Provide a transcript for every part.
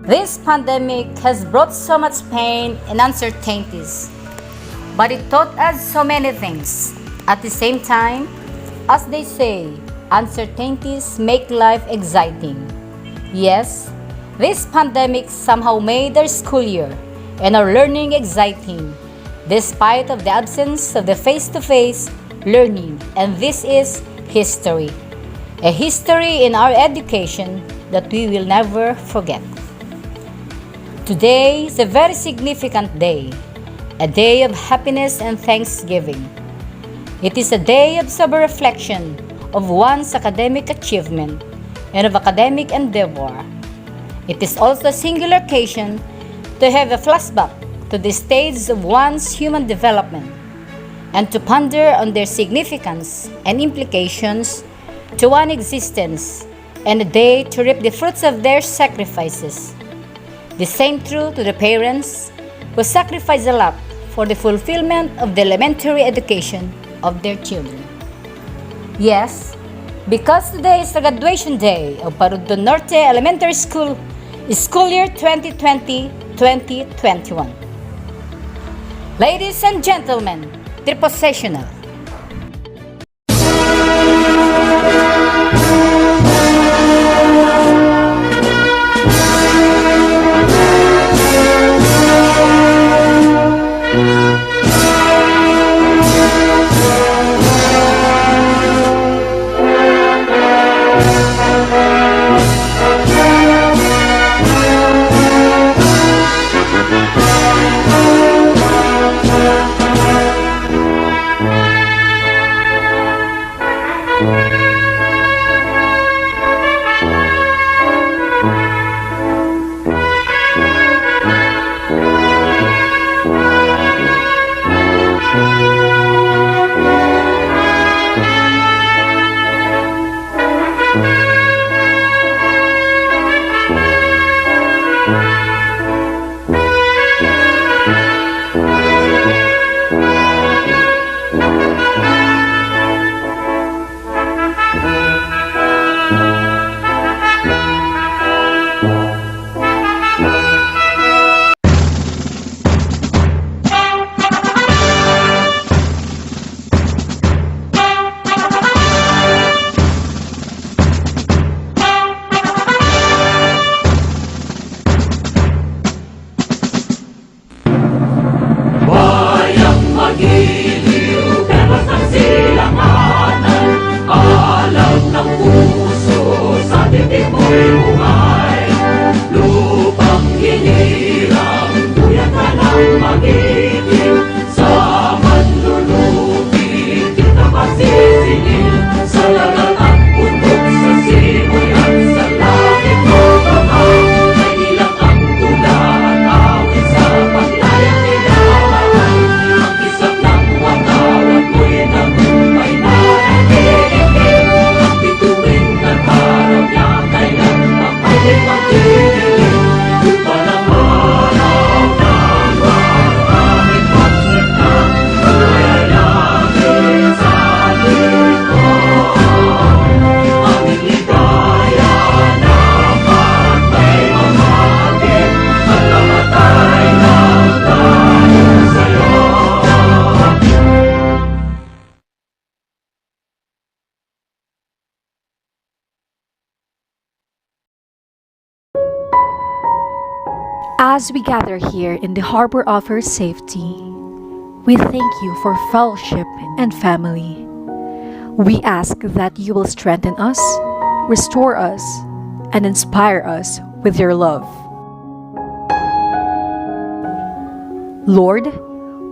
This pandemic has brought so much pain and uncertainties, but it taught us so many things. At the same time, as they say, uncertainties make life exciting. Yes, this pandemic somehow made our school year and our learning exciting, despite of the absence of the face-to-face learning, and this is history. A history in our education that we will never forget. Today is a very significant day, a day of happiness and thanksgiving. It is a day of sober reflection of one's academic achievement and of academic endeavor. It is also a singular occasion to have a flashback to the stage of one's human development and to ponder on their significance and implications to one's existence, and a day to reap the fruits of their sacrifices. The same true to the parents who sacrifice a lot for the fulfillment of the elementary education of their children. Yes, because today is the graduation day of Parudon Norte Elementary School, school year 2020-2021. Ladies and gentlemen, dear possessional, as we gather here in the harbor of your safety, we thank you for fellowship and family. We ask that you will strengthen us, restore us, and inspire us with your love. Lord,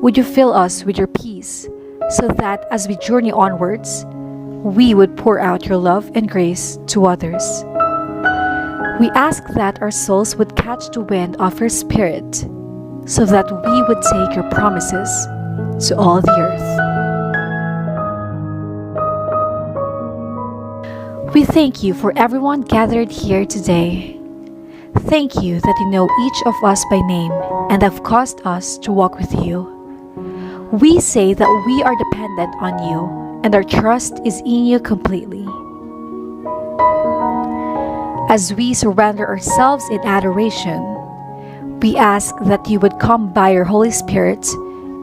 would you fill us with your peace so that as we journey onwards, we would pour out your love and grace to others. We ask that our souls would catch the wind of your Spirit so that we would take your promises to all the earth. We thank you for everyone gathered here today. Thank you that you know each of us by name and have caused us to walk with you. We say that we are dependent on you and our trust is in you completely. As we surrender ourselves in adoration, we ask that you would come by your Holy Spirit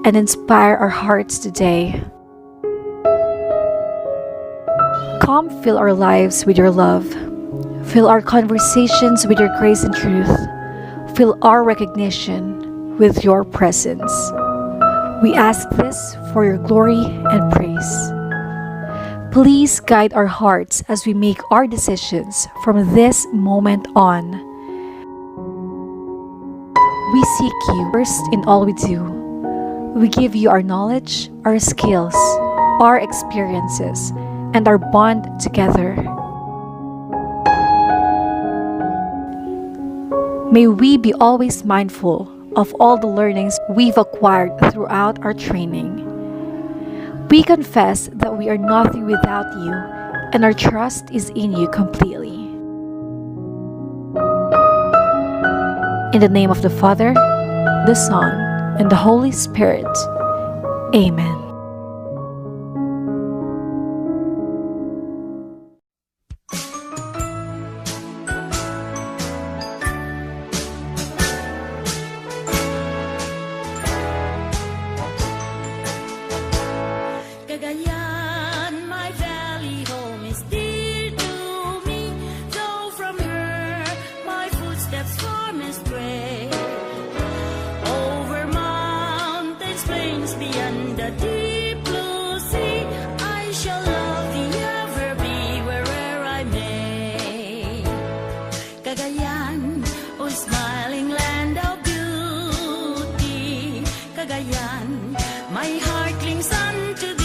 and inspire our hearts today. Come fill our lives with your love. Fill our conversations with your grace and truth. Fill our recognition with your presence. We ask this for your glory and praise. Please guide our hearts as we make our decisions from this moment on. We seek you first in all we do. We give you our knowledge, our skills, our experiences, and our bond together. May we be always mindful of all the learnings we've acquired throughout our training. We confess that we are nothing without you, and our trust is in you completely. In the name of the Father, the Son, and the Holy Spirit. Amen. Cagayan, my valley home is dear to me. Though from her my footsteps far may stray, over mountains, plains, beyond the deep blue sea, I shall love thee, ever be where'er I may. Cagayan, oh smiling land of beauty, Cagayan, my heart clings unto thee.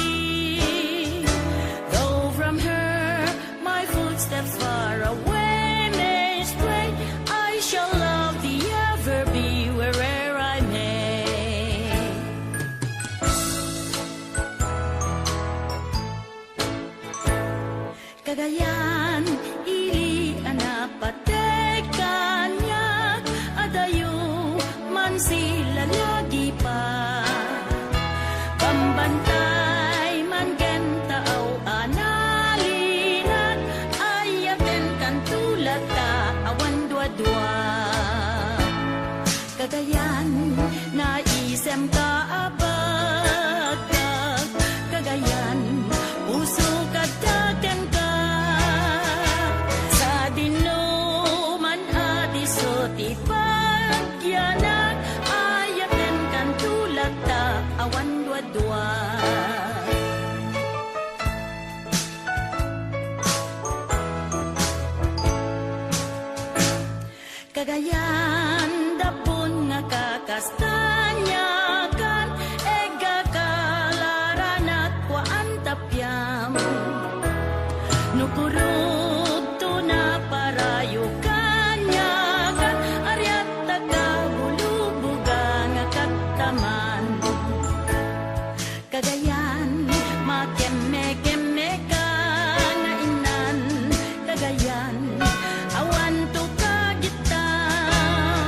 Steps far away may stray, I shall love thee, ever be where'er I may. Cagayan, iri anapate kanya, adayo man sila lagi pa. Pambantay man genta au analinat, awan dua-dua. Cagayan, naisem ka abad, Cagayan, puso kadagan ka. Sa dinuman at isot ipagyanak, ayaten kan tulad ta, awan dua-dua. Cagayan, dapon nga kakastanyakan, ega kalaran at kwaan tapyam. Nukurog to na parayo kanyakan, aryat tagabulubuga nga kataman. Cagayan, makeme-keme ka nga inan, Cagayan, awan to kagitan.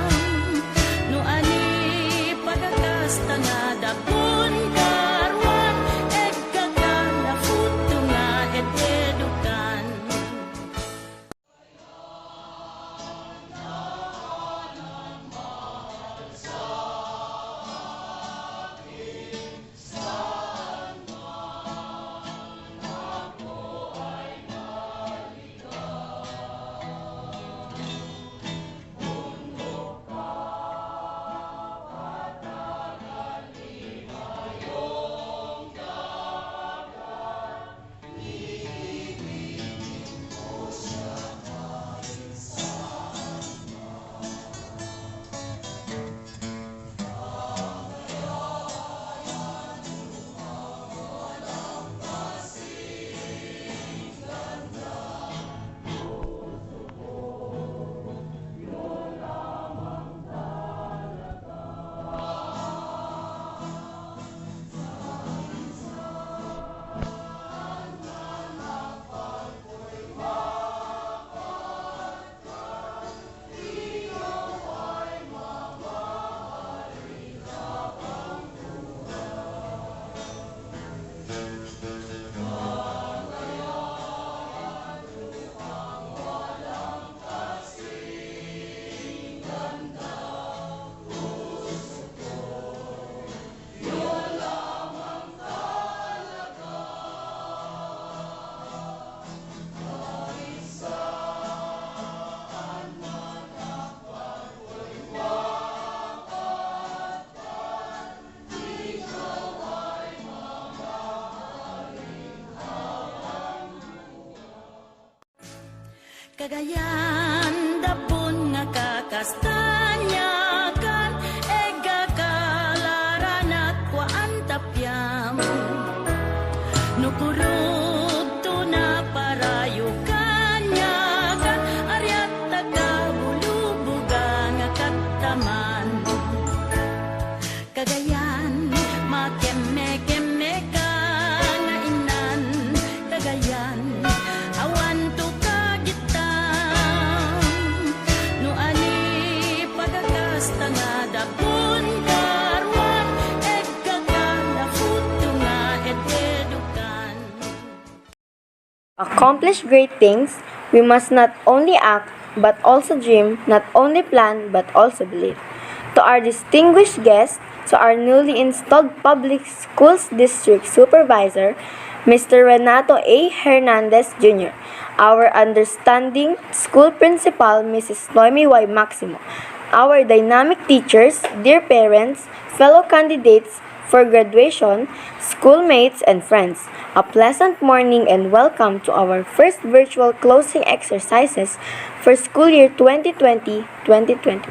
Kagayan dapon nga kakastanyakan ega kalaran at kwaan tapyam nukurog to na parayo kanyakan aryat tagabulubugan nga kataman Kagayan makeme-keme ka nga inan Kagayan awan to kagitan no ani pagakasta nga dapon karwan egga kana futo nga edukan Accomplish great things, we must not only act but also dream, not only plan but also believe. To our distinguished guests, to our newly installed Public Schools District Supervisor, Mr. Renato A. Hernandez Jr., our understanding school principal, Mrs. Noemi Y. Maximo, our dynamic teachers, dear parents, fellow candidates for graduation, schoolmates, and friends, a pleasant morning and welcome to our first virtual closing exercises for school year 2020-2021.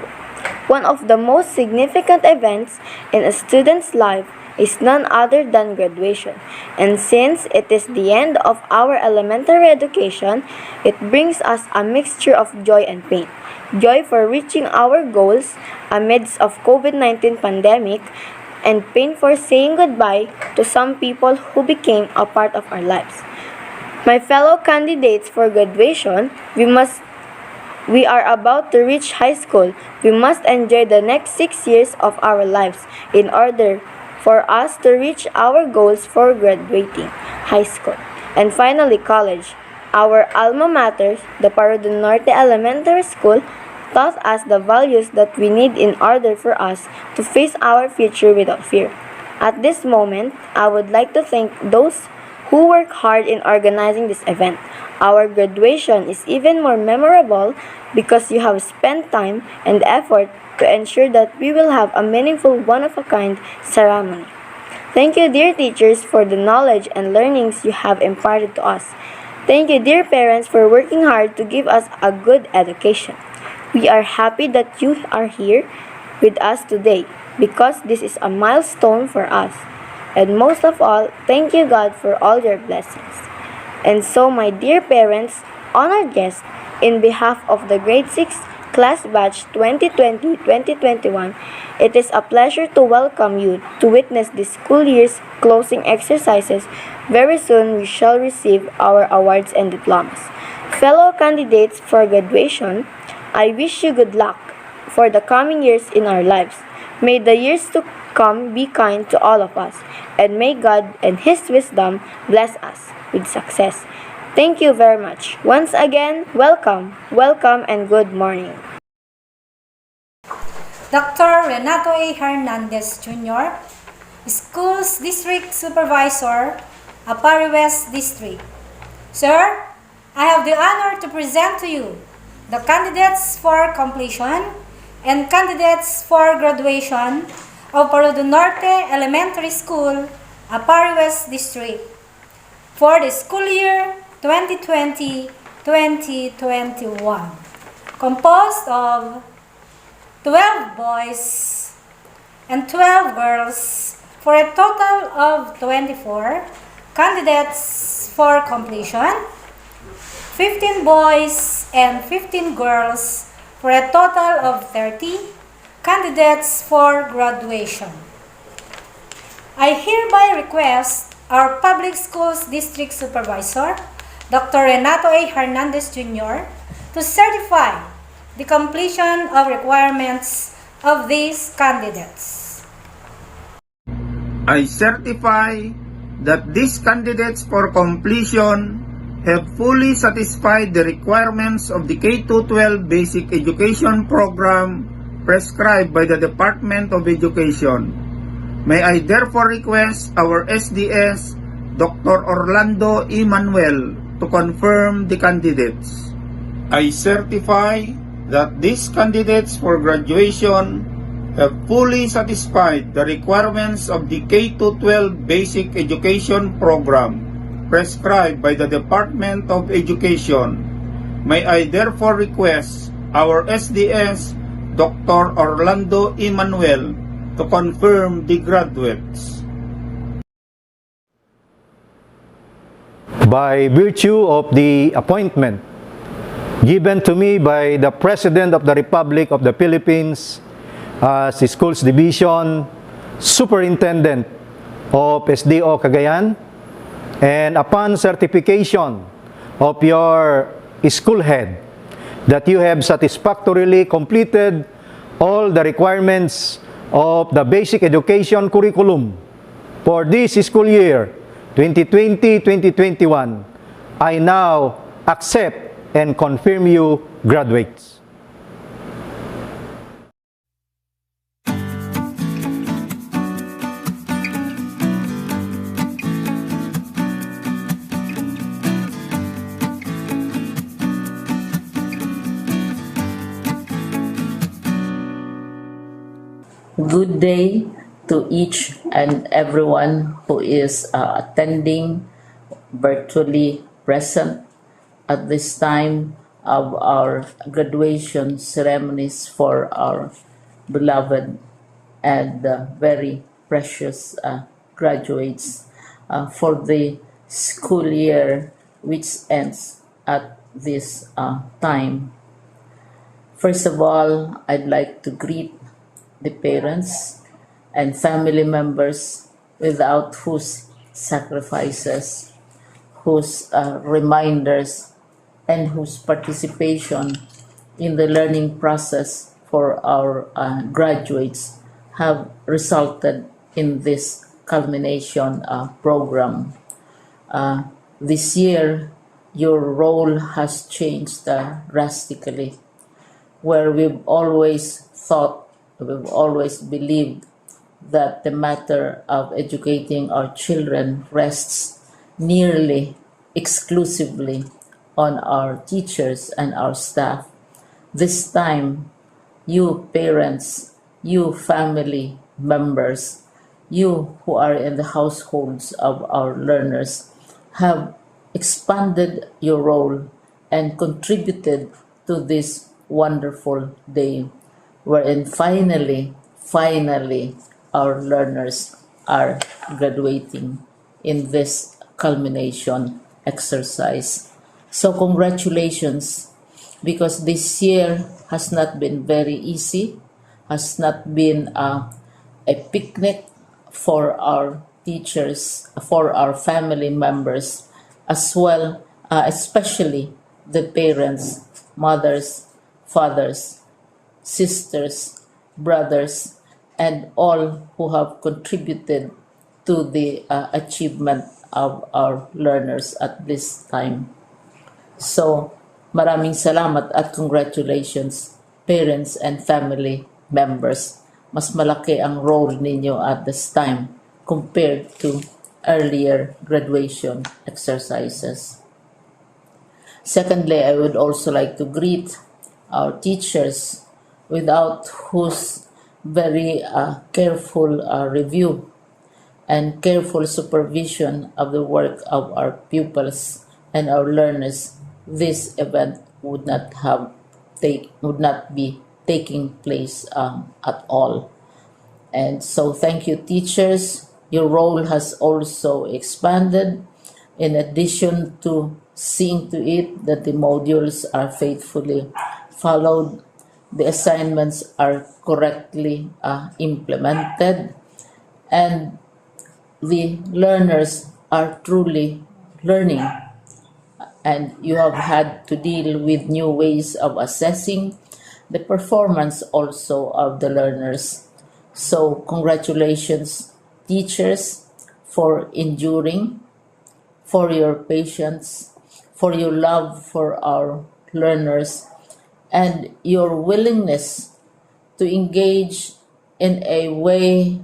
One of the most significant events in a student's life is none other than graduation. And since it is the end of our elementary education, it brings us a mixture of joy and pain. Joy for reaching our goals amidst of COVID-19 pandemic, and pain for saying goodbye to some people who became a part of our lives. My fellow candidates for graduation, we are about to reach high school. We must enjoy the next 6 years of our lives in order for us to reach our goals for graduating high school. And finally, college. Our alma mater, the Parro del Norte Elementary School, taught us the values that we need in order for us to face our future without fear. At this moment, I would like to thank those who work hard in organizing this event. Our graduation is even more memorable because you have spent time and effort to ensure that we will have a meaningful one-of-a-kind ceremony. Thank you, dear teachers, for the knowledge and learnings you have imparted to us. Thank you, dear parents, for working hard to give us a good education. We are happy that you are here with us today because this is a milestone for us. And most of all, thank you God for all your blessings. And so, my dear parents, honored guests, in behalf of the grade 6 class batch 2020-2021, it is a pleasure to welcome you to witness this school year's closing exercises. Very soon, we shall receive our awards and diplomas. Fellow candidates for graduation, I wish you good luck for the coming years in our lives. May the years to come be kind to all of us, and may God and His wisdom bless us with success. Thank you very much. Once again, welcome, and good morning. Dr. Renato A. Hernandez Jr., Schools District Supervisor, Apari West District. Sir, I have the honor to present to you the candidates for completion and candidates for graduation of Parro del Norte Elementary School, Apari West District, for the school year 2020-2021, composed of 12 boys and 12 girls for a total of 24 candidates for completion, 15 boys and 15 girls for a total of 30 candidates for graduation. I hereby request our Public Schools District Supervisor, Dr. Renato A. Hernandez Jr., to certify the completion of requirements of these candidates. I certify that these candidates for completion have fully satisfied the requirements of the K-12 Basic Education Program prescribed by the Department of Education. May I therefore request our SDS, Dr. Orlando Emanuel, to confirm the candidates. I certify that these candidates for graduation have fully satisfied the requirements of the K-12 Basic Education Program prescribed by the Department of Education. May I therefore request our SDS, Dr. Orlando Emanuel, to confirm the graduates. By virtue of the appointment given to me by the President of the Republic of the Philippines as the Schools Division Superintendent of SDO Cagayan, and upon certification of your school head that you have satisfactorily completed all the requirements of the basic education curriculum for this school year 2020-2021, I now accept and confirm you graduates. Good day to each and everyone who is attending virtually present at this time of our graduation ceremonies for our beloved and very precious graduates for the school year which ends at this time. First of all, I'd like to greet the parents and family members without whose sacrifices, whose reminders, and whose participation in the learning process for our graduates have resulted in this culmination program. This year, your role has changed drastically, where we've always believed that the matter of educating our children rests nearly exclusively on our teachers and our staff. This time, you parents, you family members, you who are in the households of our learners have expanded your role and contributed to this wonderful day, wherein finally, our learners are graduating in this culmination exercise. So congratulations, because this year has not been very easy, has not been a picnic for our teachers, for our family members, as well, especially the parents, mothers, fathers, sisters, brothers, and all who have contributed to the achievement of our learners at this time. So, maraming salamat at congratulations, parents and family members. Mas malaki ang role ninyo at this time compared to earlier graduation exercises. Secondly, I would also like to greet our teachers, without whose very careful review and careful supervision of the work of our pupils and our learners, this event would not be taking place at all. And so thank you, teachers. Your role has also expanded, in addition to seeing to it that the modules are faithfully followed, the assignments are correctly implemented, and the learners are truly learning. And you have had to deal with new ways of assessing the performance also of the learners. So congratulations, teachers, for enduring, for your patience, for your love for our learners, and your willingness to engage in a way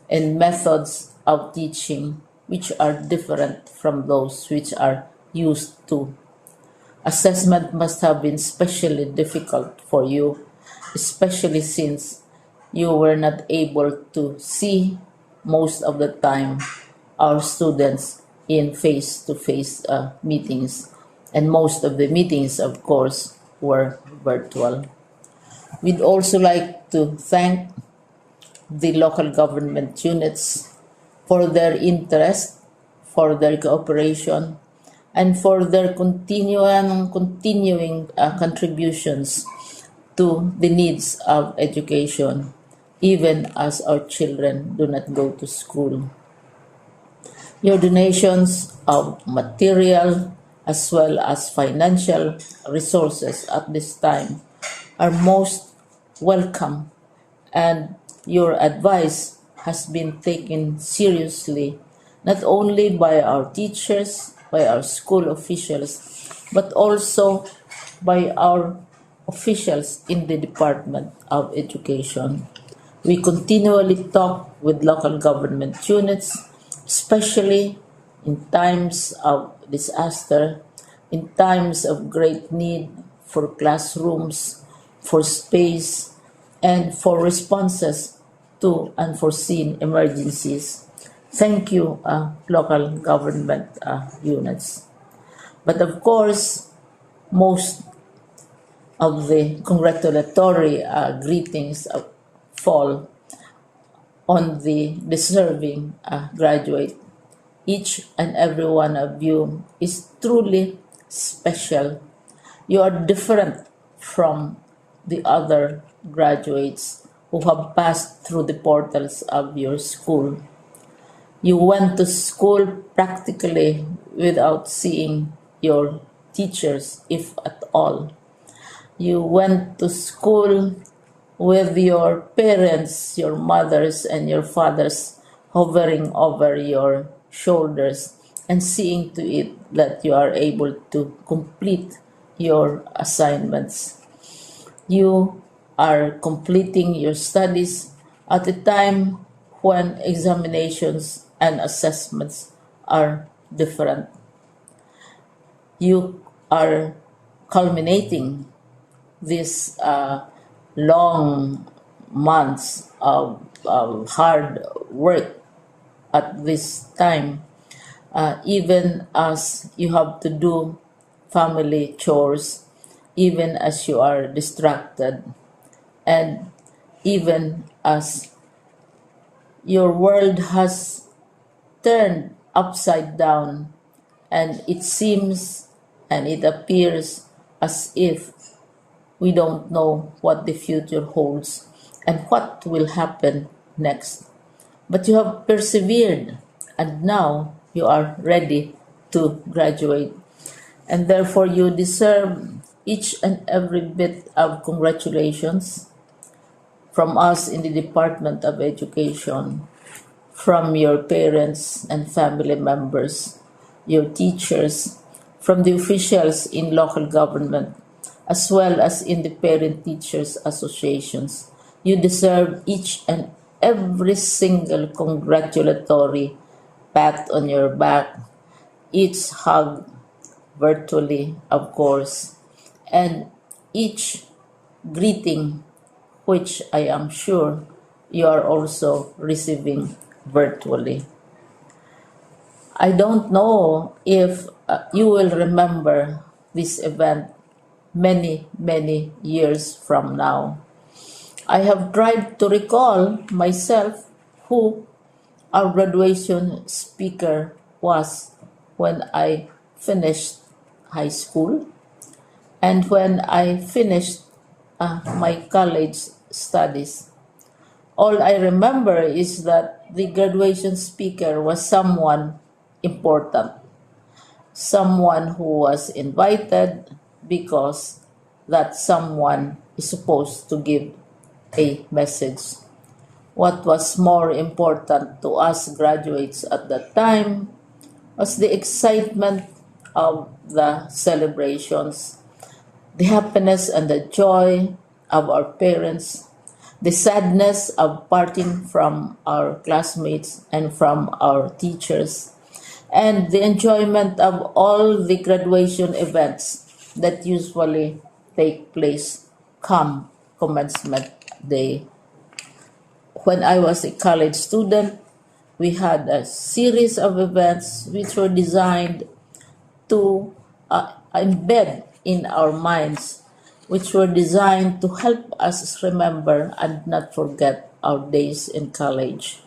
and methods of teaching which are different from those which are used to. Assessment must have been especially difficult for you, especially since you were not able to see most of the time our students in face-to-face meetings. and most of the meetings, of course, were virtual. We'd also like to thank the local government units for their interest, for their cooperation, and for their continuing contributions to the needs of education, even as our children do not go to school. Your donations of material as well as financial resources at this time are most welcome, and your advice has been taken seriously not only by our teachers, by our school officials, but also by our officials in the Department of Education. We continually talk with local government units, especially in times of disaster, in times of great need for classrooms, for space, and for responses to unforeseen emergencies. Thank you, local government units. But of course, most of the congratulatory greetings fall on the deserving graduate. Each and every one of you is truly special. You are different from the other graduates who have passed through the portals of your school. You went to school practically without seeing your teachers, if at all. You went to school with your parents, your mothers, and your fathers hovering over your shoulders and seeing to it that you are able to complete your assignments. You are completing your studies at a time when examinations and assessments are different. You are culminating these long months of hard work at this time, even as you have to do family chores, even as you are distracted, and even as your world has turned upside down, and it seems and it appears as if we don't know what the future holds and what will happen next. But you have persevered, and now you are ready to graduate. And therefore, you deserve each and every bit of congratulations from us in the Department of Education, from your parents and family members, your teachers, from the officials in local government, as well as in the parent teachers associations. You deserve each and every single congratulatory pat on your back, each hug virtually, of course, and each greeting, which I am sure you are also receiving virtually. I don't know if you will remember this event many, many years from now. I have tried to recall myself who our graduation speaker was when I finished high school and when I finished my college studies. All I remember is that the graduation speaker was someone important, someone who was invited because that someone is supposed to give a message. What was more important to us graduates at that time was the excitement of the celebrations, the happiness and the joy of our parents, the sadness of parting from our classmates and from our teachers, and the enjoyment of all the graduation events that usually take place come commencement day. When I was a college student, we had a series of events which were designed to embed in our minds, which were designed to help us remember and not forget our days in college.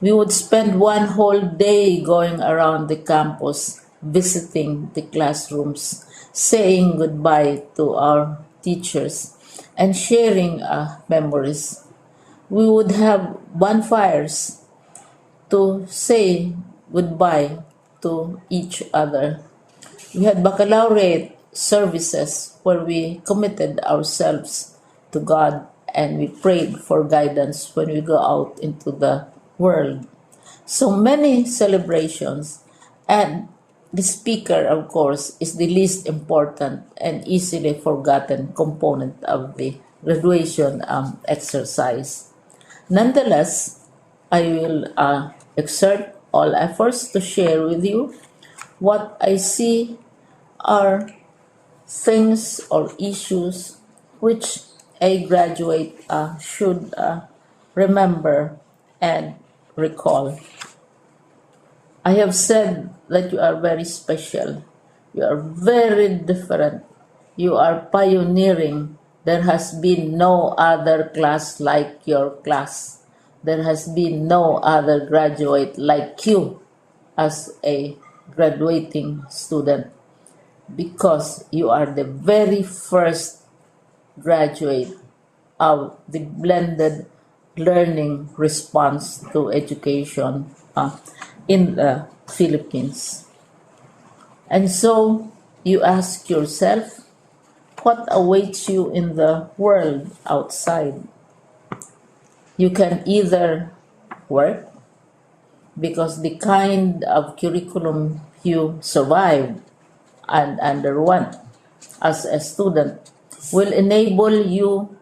We would spend one whole day going around the campus, visiting the classrooms, saying goodbye to our teachers, and sharing memories. We would have bonfires to say goodbye to each other. We had baccalaureate services where we committed ourselves to God and we prayed for guidance when we go out into the world. So many celebrations, and the speaker, of course, is the least important and easily forgotten component of the graduation exercise. Nonetheless, I will exert all efforts to share with you what I see are things or issues which a graduate should remember and recall. I have said that you are very special. You are very different. You are pioneering. There has been no other class like your class. There has been no other graduate like you as a graduating student, because you are the very first graduate of the blended learning response to education in the Philippines. And so you ask yourself, what awaits you in the world outside? You can either work, because the kind of curriculum you survived and underwent as a student will enable you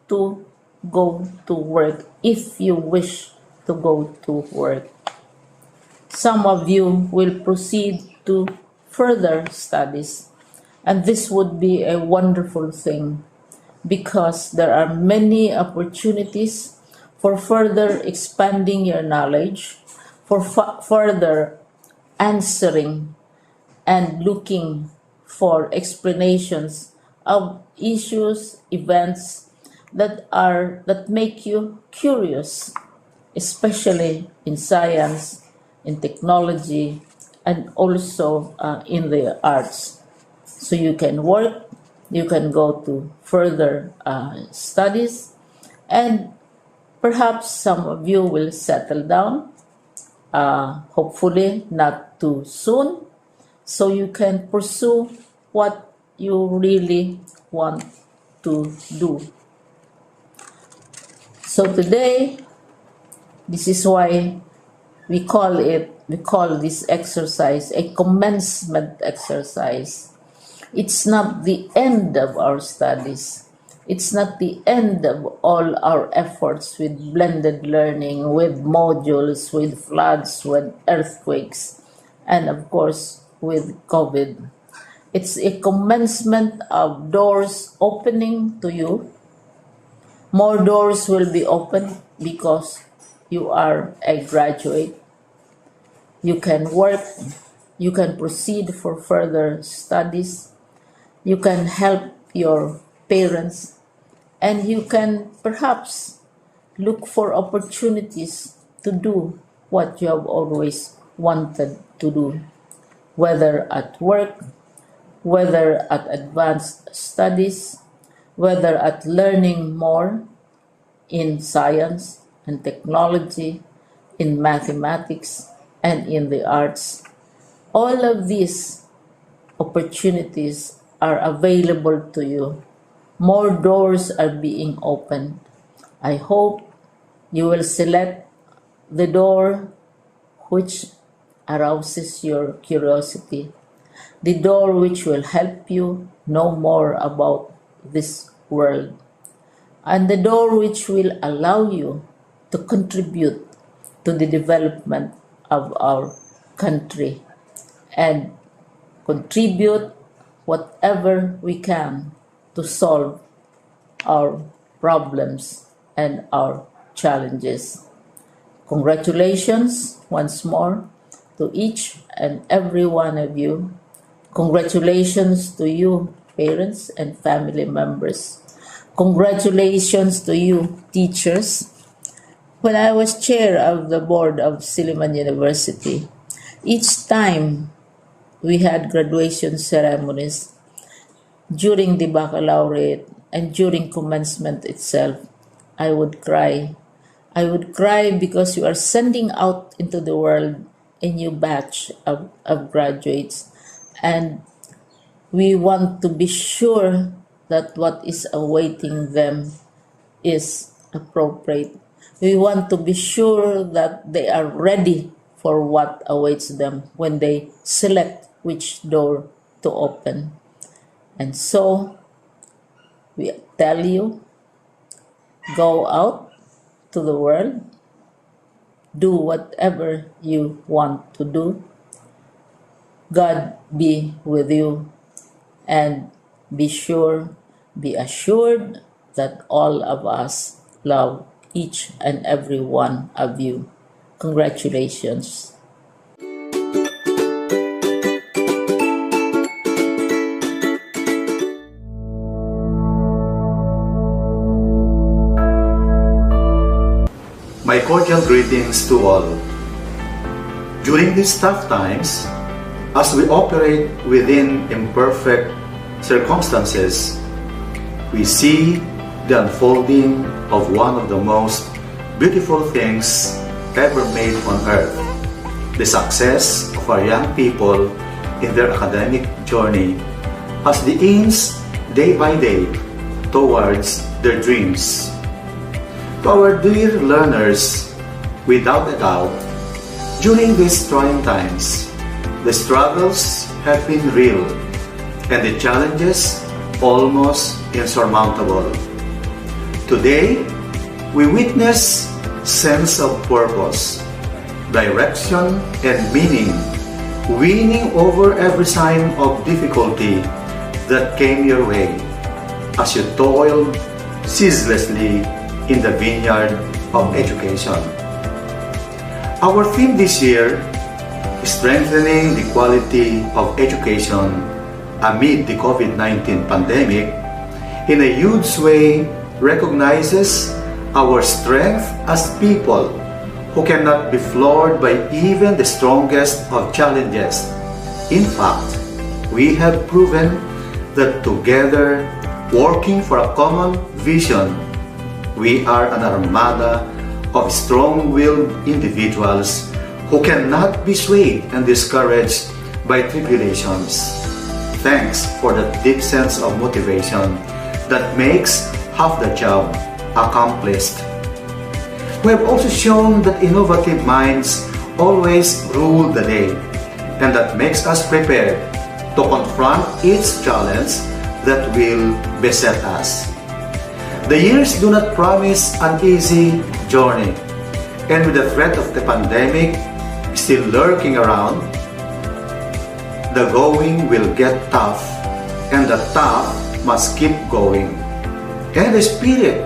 to go to work if you wish to go to work. Some of you will proceed to further studies, and this would be a wonderful thing because there are many opportunities for further expanding your knowledge, for further answering and looking for explanations of issues, events that make you curious, especially in science, in technology, and also in the arts. So you can work, you can go to further studies, and perhaps some of you will settle down, hopefully not too soon, so you can pursue what you really want to do. So today, this is why we call this exercise a commencement exercise. It's not the end of our studies. It's not the end of all our efforts with blended learning, with modules, with floods, with earthquakes, and of course with COVID. It's a commencement of doors opening to you. More doors will be opened because you are a graduate. You can work, you can proceed for further studies, you can help your parents, and you can perhaps look for opportunities to do what you have always wanted to do, whether at work, whether at advanced studies, whether at learning more in science and technology, in mathematics, and in the arts. All of these opportunities are available to you. More doors are being opened. I hope you will select the door which arouses your curiosity, the door which will help you know more about this world, and the door which will allow you to contribute to the development of our country and contribute whatever we can to solve our problems and our challenges. Congratulations once more to each and every one of you. Congratulations to you, parents and family members. Congratulations to you, teachers. When I was chair of the board of Silliman University, each time we had graduation ceremonies, during the baccalaureate and during commencement itself, I would cry. I would cry because you are sending out into the world a new batch of graduates, and we want to be sure that what is awaiting them is appropriate. We want to be sure that they are ready for what awaits them when they select which door to open. And so, we tell you, go out to the world, do whatever you want to do. God be with you, and be assured that all of us love each and every one of you. Congratulations. My cordial greetings to all. During these tough times, as we operate within imperfect circumstances, we see the unfolding of one of the most beautiful things ever made on earth, the success of our young people in their academic journey as they inch day by day towards their dreams. To our dear learners, without a doubt, during these trying times, the struggles have been real and the challenges almost insurmountable. Today, we witness sense of purpose, direction, and meaning winning over every sign of difficulty that came your way as you toiled ceaselessly in the vineyard of education. Our theme this year is strengthening the quality of education amid the COVID-19 pandemic in a huge way recognizes our strength as people who cannot be floored by even the strongest of challenges. In fact, we have proven that together, working for a common vision, we are an armada of strong-willed individuals who cannot be swayed and discouraged by tribulations. Thanks for the deep sense of motivation that makes half the job accomplished. We have also shown that innovative minds always rule the day, and that makes us prepared to confront each challenge that will beset us. The years do not promise an easy journey, and with the threat of the pandemic still lurking around, the going will get tough, and the tough must keep going. And the spirit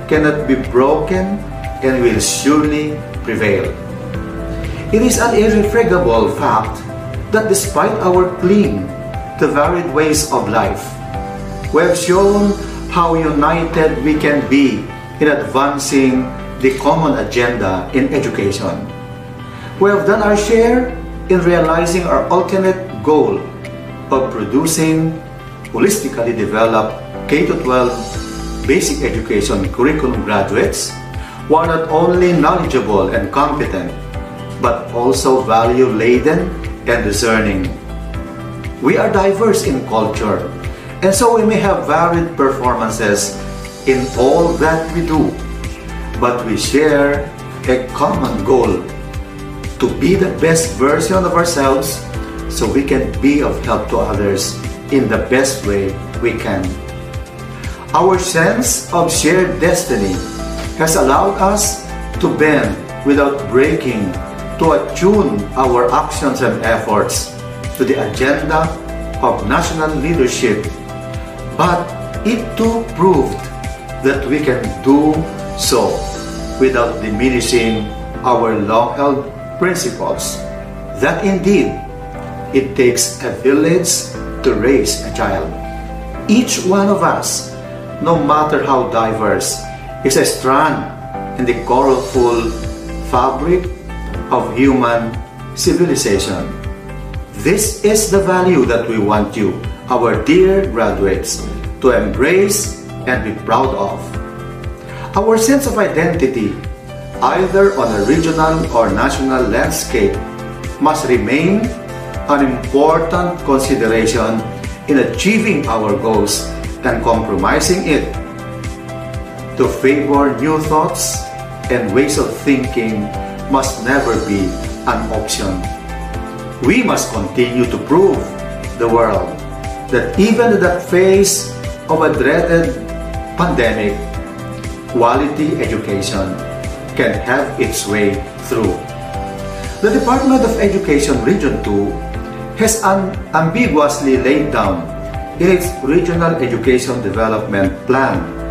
cannot be broken and will surely prevail. It is an irrefragable fact that despite our cling to varied ways of life, we have shown how united we can be in advancing the common agenda in education. We have done our share in realizing our ultimate goal of producing holistically developed K-12 basic education curriculum graduates who are not only knowledgeable and competent, but also value-laden and discerning. We are diverse in culture, and so we may have varied performances in all that we do, but we share a common goal: to be the best version of ourselves so we can be of help to others in the best way we can. Our sense of shared destiny has allowed us to bend without breaking, to attune our actions and efforts to the agenda of national leadership. But it too proved that we can do so without diminishing our long-held principles, that indeed it takes a village to raise a child. Each one of us, no matter how diverse, is a strand in the colorful fabric of human civilization. This is the value that we want you, our dear graduates, to embrace and be proud of. Our sense of identity, either on a regional or national landscape, must remain an important consideration in achieving our goals and compromising it to favor new thoughts and ways of thinking must never be an option. We must continue to prove the world that even in the face of a dreaded pandemic, quality education can have its way through. The Department of Education Region 2 has unambiguously laid down in its Regional Education Development Plan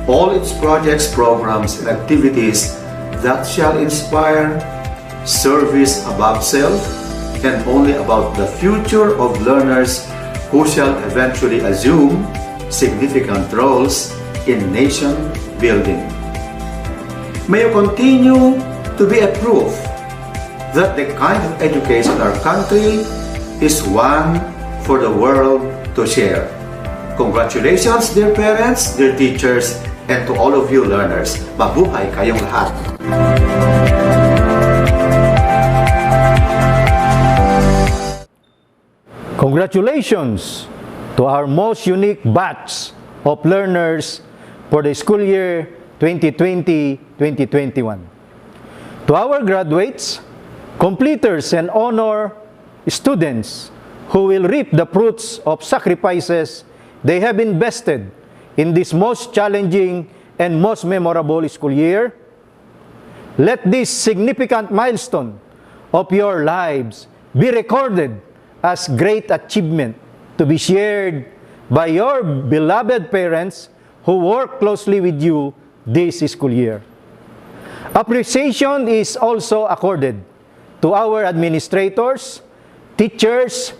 all its projects, programs, and activities that shall inspire service above self and only about the future of learners who shall eventually assume significant roles in nation building. May you continue to be a proof that the kind of education our country is one for the world to share. Congratulations, dear parents, dear teachers, and to all of you learners. Mabuhay kayong lahat! Congratulations to our most unique batch of learners for the school year 2020-2021. To our graduates, completers, and honor students who will reap the fruits of sacrifices they have invested in this most challenging and most memorable school year, let this significant milestone of your lives be recorded as great achievement to be shared by your beloved parents who work closely with you this school year. Appreciation is also accorded to our administrators, teachers,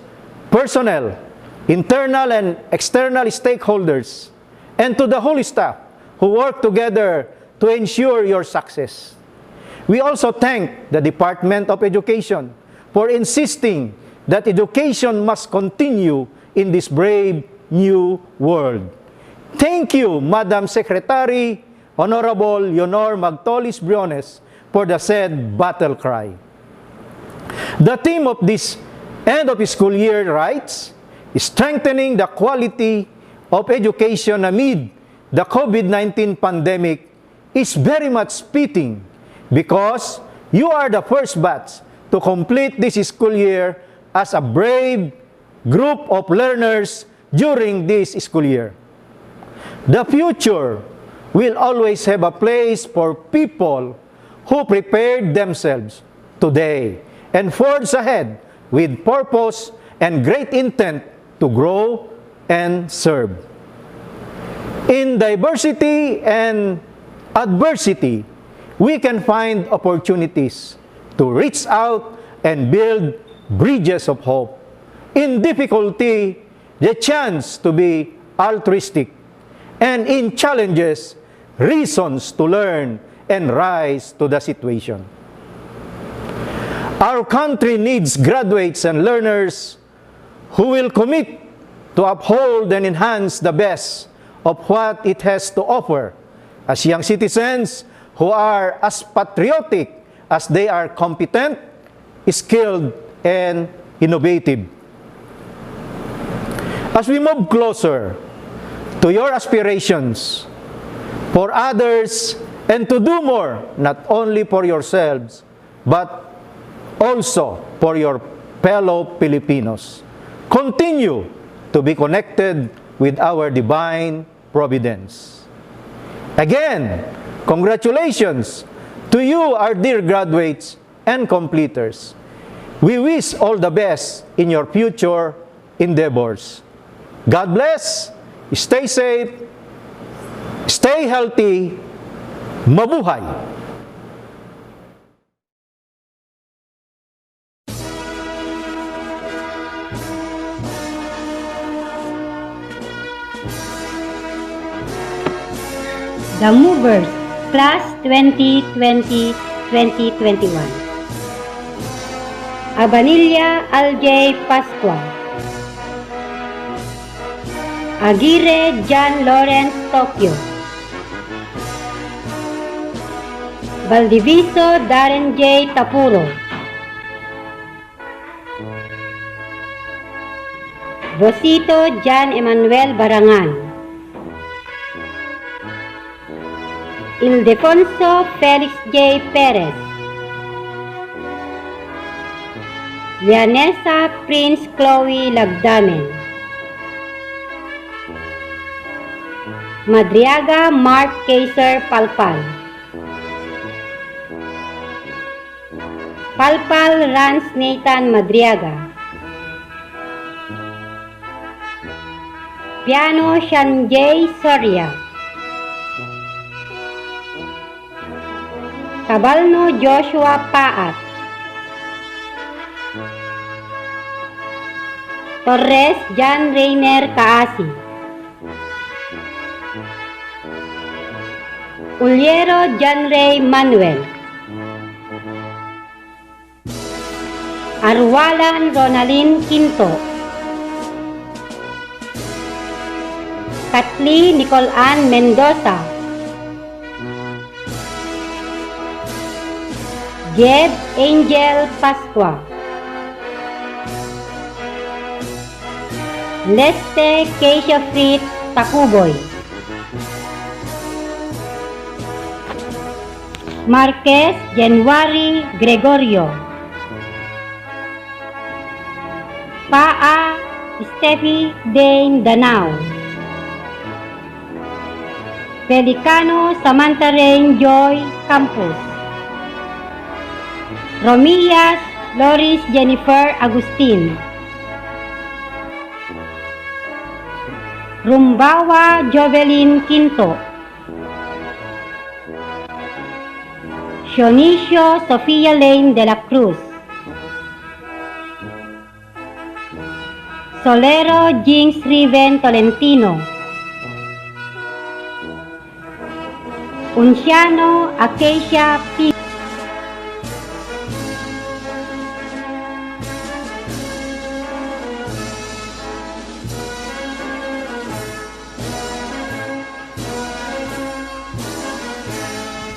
personnel, internal and external stakeholders, and to the whole staff who work together to ensure your success. We also thank the Department of Education for insisting that education must continue in this brave new world. Thank you, Madam Secretary, Honorable Leonor Magtolis Briones, for the said battle cry. The theme of this end of school year writes, strengthening the quality of education amid the COVID-19 pandemic is very much fitting because you are the first batch to complete this school year as a brave group of learners during this school year. The future will always have a place for people who prepared themselves today and forge ahead with purpose and great intent to grow and serve. In diversity and adversity, we can find opportunities to reach out and build bridges of hope. In difficulty, the chance to be altruistic, and in challenges, reasons to learn and rise to the situation. Our country needs graduates and learners who will commit to uphold and enhance the best of what it has to offer as young citizens who are as patriotic as they are competent, skilled, and innovative. As we move closer to your aspirations for others and to do more, not only for yourselves, but also for your fellow Filipinos, continue to be connected with our divine providence. Again, congratulations to you, our dear graduates and completers. We wish all the best in your future endeavors. God bless, stay safe, stay healthy, mabuhay! The Movers, Class 2020-2021. Abanilla Aljay Pascua. Aguirre John Lawrence Tokyo. Valdiviso Darren J. Tapuro. Bosito John Emmanuel Barangan. Ildefonso Felix J. Perez. Lianesa Prince Chloe Lagdamen. Madriaga Mark Kaiser Palpal. Palpal Rans Nathan Madriaga. Piano Shanjay Soria. Cabalno Joshua Paat. Torres John Rainer Kaasi. Uliero John Ray Manuel. Arwalan Ronalyn Quinto. Katli Nicole Ann Mendoza. Jeb Angel Pascua. Leste Keisha Fritz Takuboy. Marquez January Gregorio. Paa Steffi Dane Danao. Pelicano Samantha Rain Joy Campos. Romillas Loris Jennifer Agustin. Rumbawa Jovelyn Quinto. Sionicio Sofia Lane de la Cruz. Solero Jinx Riven Tolentino. Unciano Acacia P.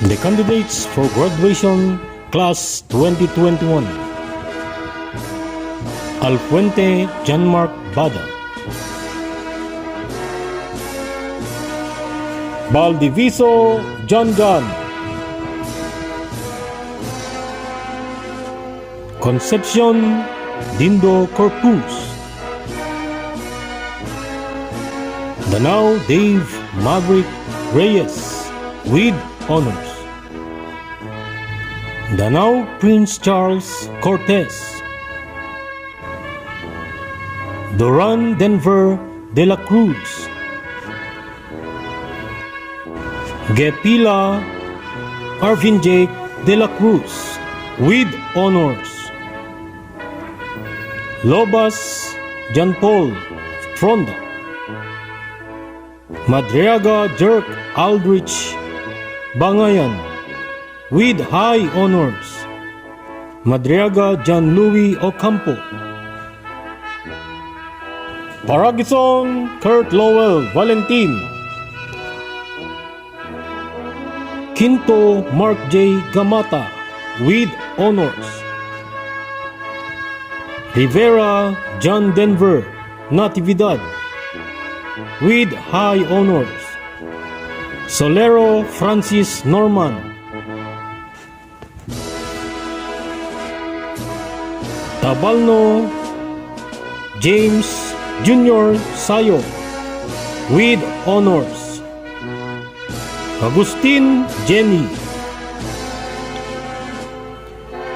The candidates for graduation class 2021. Alfuente Jean-Marc Bada. Valdiviso John. Concepcion Dindo Corpus. Danao Dave Maverick Reyes with honors. Danao Prince Charles Cortez. Duran Denver de la Cruz. Gepila Arvin Jake de la Cruz with honors. Lobas John Paul Fronda. Madriaga Jerk Aldrich Bangayan with high honors. Madriaga John Louis Ocampo. Paragison Kurt Lowell Valentin. Quinto Mark J. Gamata with honors. Rivera John Denver Natividad with high honors. Solero Francis Norman. Tabalno James Jr. Sayo with honors. Agustin Jenny.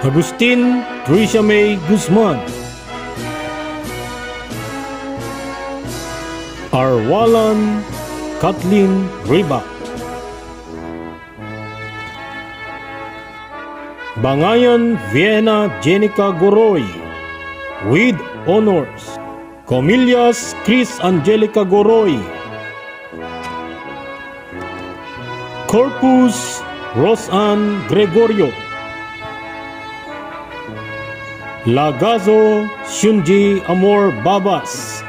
Agustin Trisha May Guzman. Arwalan Kathleen Riba. Bangayan Vienna Jenica Goroy with honors. Comillas Chris Angelica Goroy. Corpus Rosan Gregorio, Lagazo Shunji Amor Babas,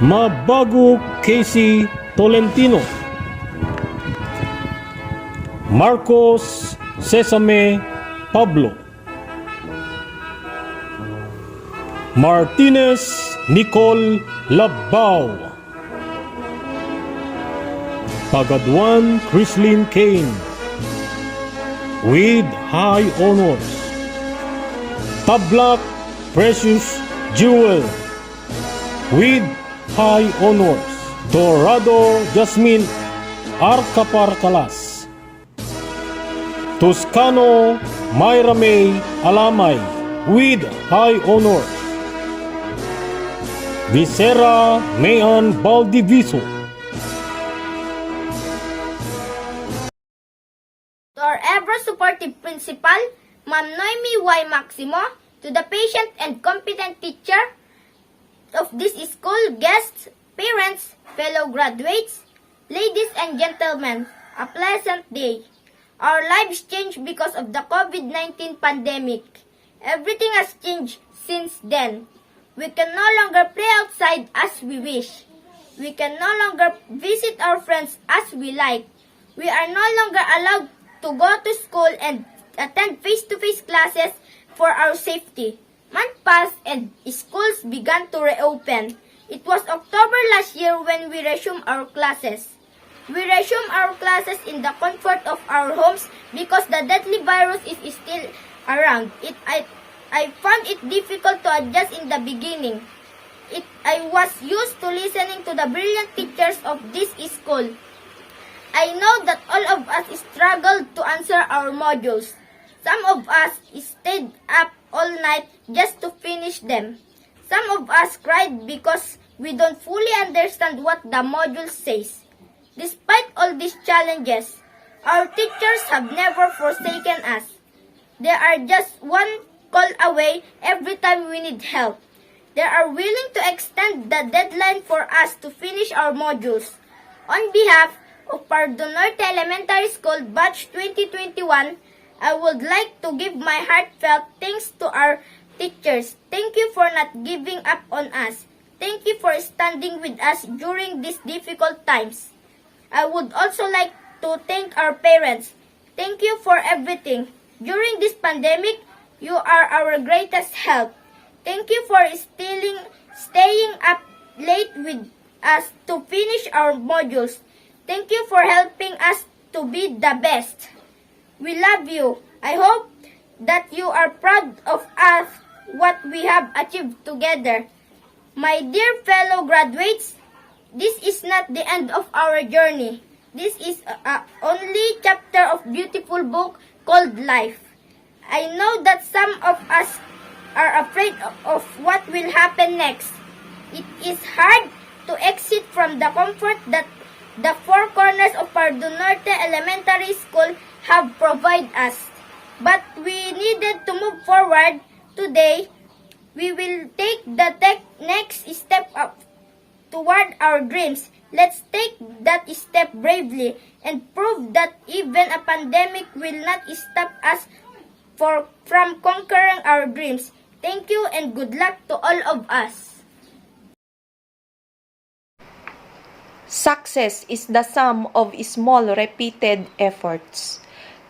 Mabago Casey Tolentino, Marcos Sesame Pablo, Martinez Nicole Labao, Pagaduan Chrislyn Kane with high honors, Tablak Precious Jewel with high honors, Dorado Jasmine Arcaparcalas, Toscano Myra May Alamay with high honors, Visera Mayan Baldiviso, To our ever-supportive principal, Ma'am Noemi Y. Maximo, to the patient and competent teacher of this school, guests, parents, fellow graduates, ladies and gentlemen, a pleasant day. Our lives changed because of the COVID-19 pandemic. Everything has changed since then. We can no longer play outside as we wish. We can no longer visit our friends as we like. We are no longer allowed to go to school and attend face-to-face classes for our safety. Months passed and schools began to reopen. It was October last year when we resumed our classes. We resumed our classes in the comfort of our homes because the deadly virus is still around. I found it difficult to adjust in the beginning. I was used to listening to the brilliant teachers of this school. I know that all of us struggled to answer our modules. Some of us stayed up all night just to finish them. Some of us cried because we don't fully understand what the module says. Despite all these challenges, our teachers have never forsaken us. They are just one call away every time we need help. They are willing to extend the deadline for us to finish our modules. On behalf of Pardo Norte Elementary School Batch 2021, I would like to give my heartfelt thanks to our teachers. Thank you for not giving up on us. Thank you for standing with us during these difficult times. I would also like to thank our parents. Thank you for everything. During this pandemic, you are our greatest help. Thank you for staying up late with us to finish our modules. Thank you for helping us to be the best. We love you. I hope that you are proud of us, what we have achieved together. My dear fellow graduates, this is not the end of our journey. This is only chapter of beautiful book called life. I know that some of us are afraid of what will happen next. It is hard to exit from the comfort that the four corners of Pardo Norte Elementary School have provided us. But we needed to move forward. Today, we will take the next step up toward our dreams. Let's take that step bravely and prove that even a pandemic will not stop us from conquering our dreams. Thank you and good luck to all of us. Success is the sum of small repeated efforts.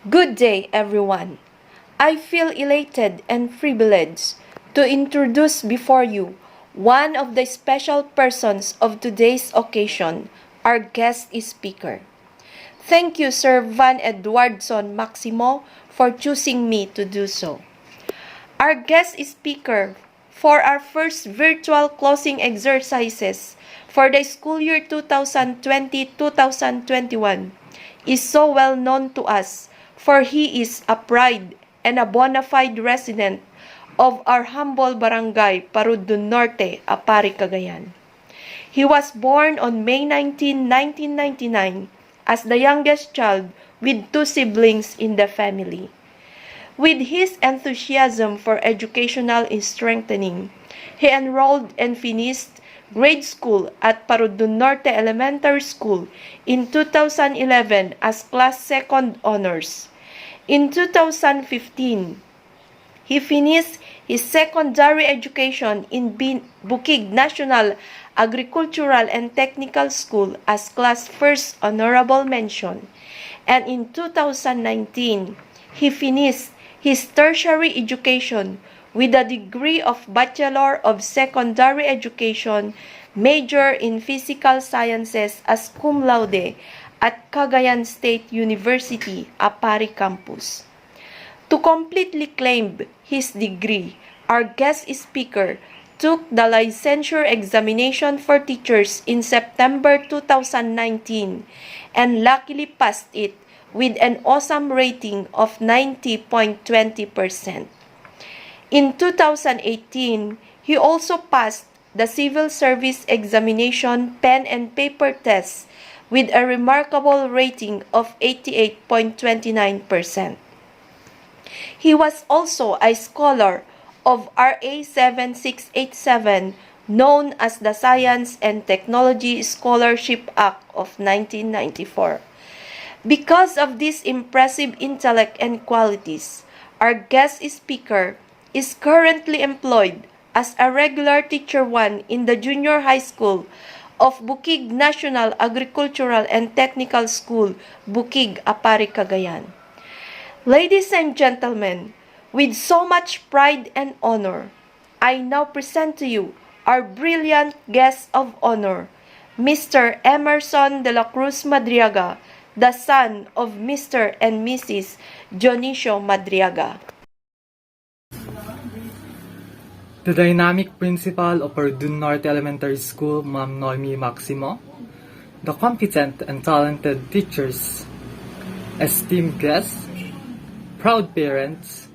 Good day, everyone. I feel elated and privileged to introduce before you one of the special persons of today's occasion, our guest speaker. Thank you, Sir Van Edwardson Maximo, for choosing me to do so. Our guest speaker for our first virtual closing exercises for the school year 2020-2021 is so well known to us, for he is a pride and a bona fide resident of our humble barangay, Parudon Norte, Apari, Cagayan. He was born on May 19, 1999 as the youngest child with two siblings in the family. With his enthusiasm for educational strengthening, he enrolled and finished grade school at Parudun Norte Elementary School in 2011 as Class 2nd Honors. In 2015, he finished his secondary education in Bukig National Agricultural and Technical School as Class 1st Honorable Mention. And in 2019, he finished his tertiary education with a degree of Bachelor of Secondary Education, major in Physical Sciences as cum laude at Cagayan State University, Apari Campus. To completely claim his degree, our guest speaker took the licensure examination for teachers in September 2019 and luckily passed it with an awesome rating of 90.20%. In 2018, he also passed the Civil Service Examination Pen and Paper Test with a remarkable rating of 88.29%. He was also a scholar of RA 7687, known as the Science and Technology Scholarship Act of 1994. Because of this impressive intellect and qualities, our guest speaker is currently employed as a regular teacher 1 in the junior high school of Bukig National Agricultural and Technical School, Bukig, Apari, Cagayan. Ladies and gentlemen, with so much pride and honor, I now present to you our brilliant guest of honor, Mr. Emerson de la Cruz Madriaga, the son of Mr. and Mrs. Dionisio Madriaga. The dynamic principal of Parudun Norte Elementary School, Ma'am Noemi Maximo, the competent and talented teachers, esteemed guests, proud parents,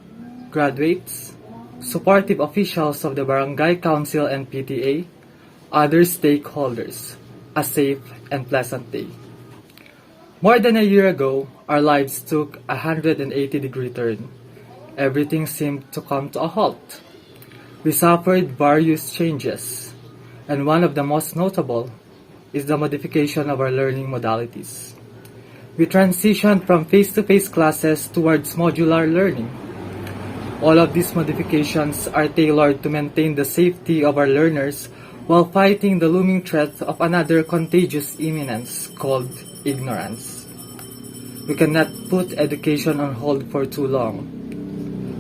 graduates, supportive officials of the Barangay Council and PTA, other stakeholders, a safe and pleasant day. More than a year ago, our lives took a 180-degree turn. Everything seemed to come to a halt. We suffered various changes, and one of the most notable is the modification of our learning modalities. We transitioned from face-to-face classes towards modular learning. All of these modifications are tailored to maintain the safety of our learners while fighting the looming threat of another contagious imminence called ignorance. We cannot put education on hold for too long.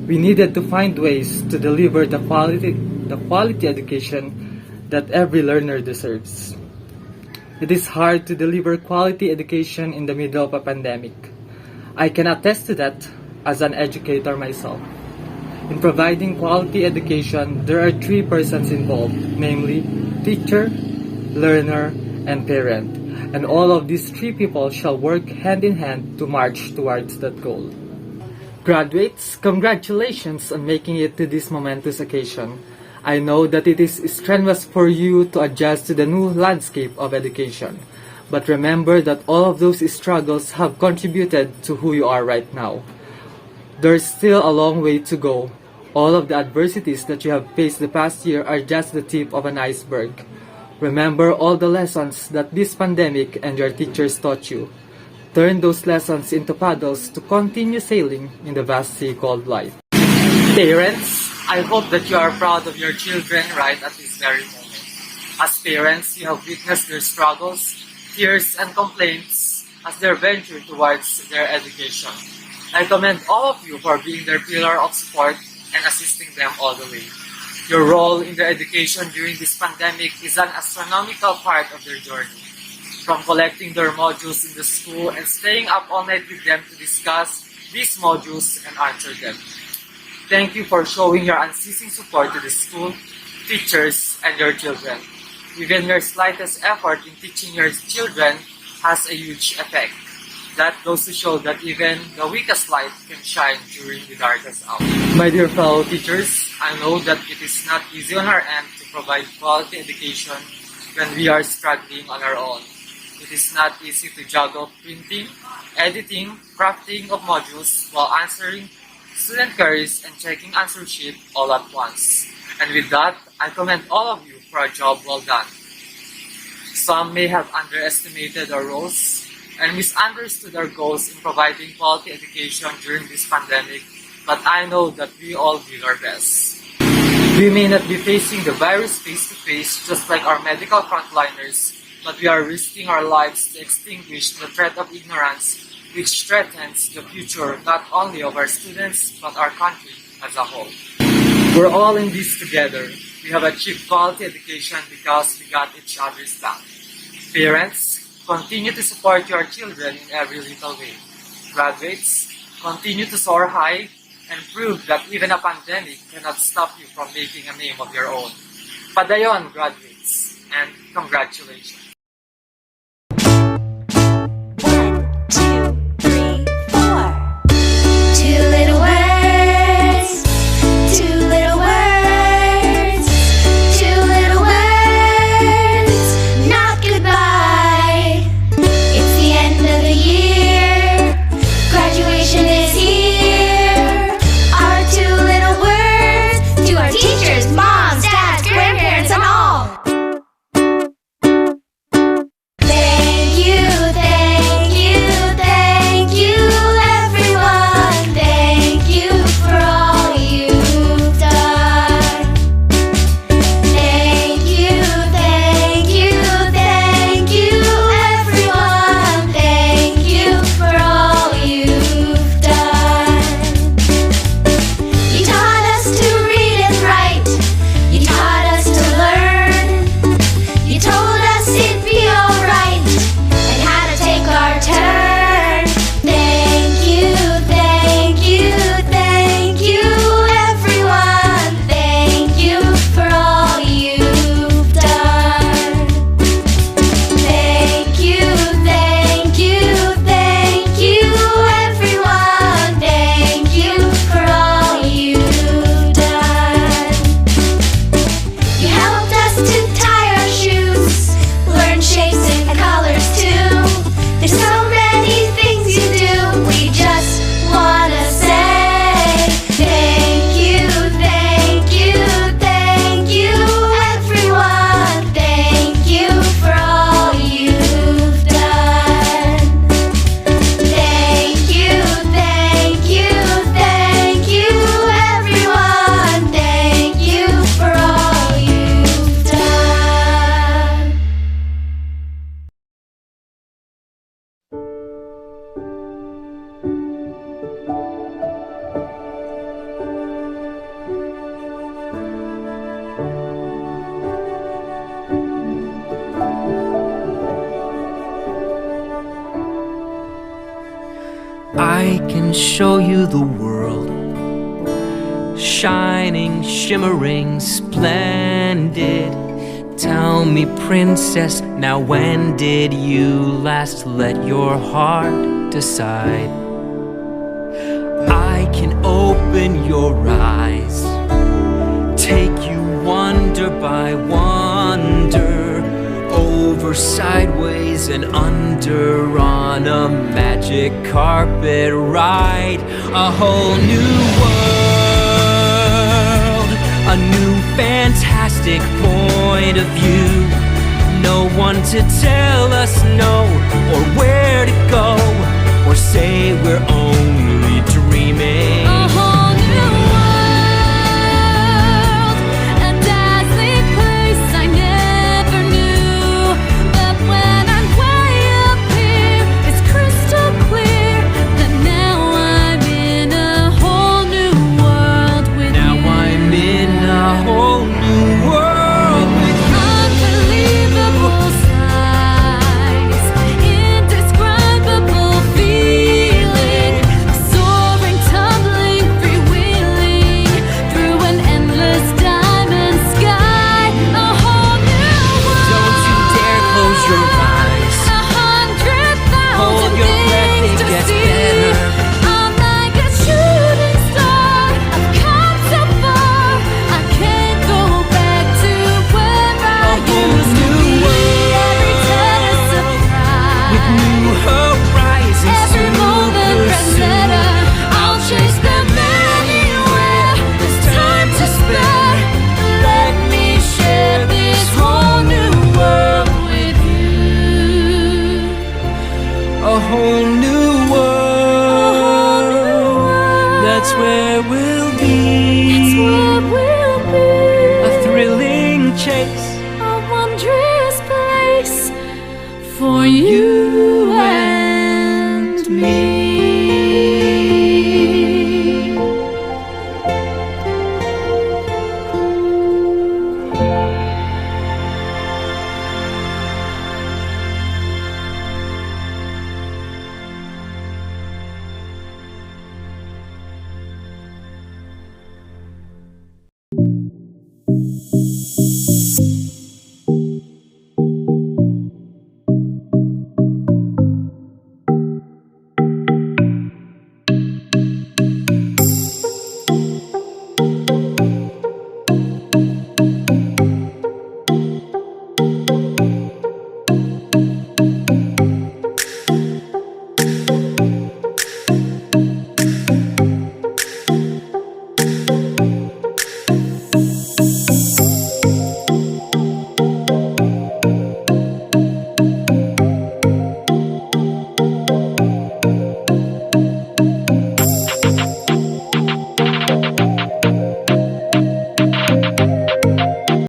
We needed to find ways to deliver the quality education that every learner deserves. It is hard to deliver quality education in the middle of a pandemic. I can attest to that as an educator myself. In providing quality education, there are 3 persons involved, namely teacher, learner, and parent. And all of these 3 people shall work hand in hand to march towards that goal. Graduates, congratulations on making it to this momentous occasion. I know that it is strenuous for you to adjust to the new landscape of education. But remember that all of those struggles have contributed to who you are right now. There's still a long way to go. All of the adversities that you have faced the past year are just the tip of an iceberg. Remember all the lessons that this pandemic and your teachers taught you. Turn those lessons into paddles to continue sailing in the vast sea called life. Parents, I hope that you are proud of your children right at this very moment. As parents, you have witnessed their struggles, tears, and complaints as they venture towards their education. I commend all of you for being their pillar of support and assisting them all the way. Your role in their education during this pandemic is an astronomical part of their journey. From collecting their modules in the school and staying up all night with them to discuss these modules and answer them. Thank you for showing your unceasing support to the school, teachers, and your children. Even your slightest effort in teaching your children has a huge effect. That goes to show that even the weakest light can shine during the darkest hour. My dear fellow teachers, I know that it is not easy on our end to provide quality education when we are struggling on our own. It is not easy to juggle printing, editing, crafting of modules while answering student queries and checking answer sheet all at once. And with that, I commend all of you for a job well done. Some may have underestimated our roles and misunderstood our goals in providing quality education during this pandemic, but I know that we all did our best. We may not be facing the virus face-to-face just like our medical frontliners, but we are risking our lives to extinguish the threat of ignorance, which threatens the future not only of our students, but our country as a whole. We're all in this together. We have achieved quality education because we got each other's back. Parents, continue to support your children in every little way. Graduates, continue to soar high and prove that even a pandemic cannot stop you from making a name of your own. Padayon, graduates, and congratulations. 2 little words, 2 little words, 2 little words, not goodbye. It's the end of the year, graduation is here. Our 2 little words to our teachers, moms, dads, grandparents, and all. Thank you, thank you, thank you, everyone. Thank you for all you've done. Thank you, thank you, thank you, everyone. Thank you for all you've done. You taught us to read and write. You taught us to learn. You told us it'd be alright and how to take our turn. Thank you, thank you, thank you, everyone. Thank you for all you've done. Thank you, thank you, thank you, everyone. Thank you for all you've done. You helped us to tie our shoes, learn shapes and colors too. There's so many things you do, we just wanna say thank you, thank you, thank you, everyone. Thank you for all you've done. Thank you, thank you, thank you, everyone. Thank you for all you've done. I can show you the world, shining, shimmering, splendid. Tell me, princess, now when did you last let your heart decide? I can open your eyes, take you wonder by wonder, over, sideways, and under on a magic carpet ride. A whole new world, a new fantastic point of view. No one to tell us no, or where to go, or say we're only dreaming. A whole new world, a dazzling place I never knew. But when I'm way up here, it's crystal clear that now I'm in a whole new world with Now you. I'm in a whole new world with you. Unbelievable sights, indescribable that's where we'll be. That's where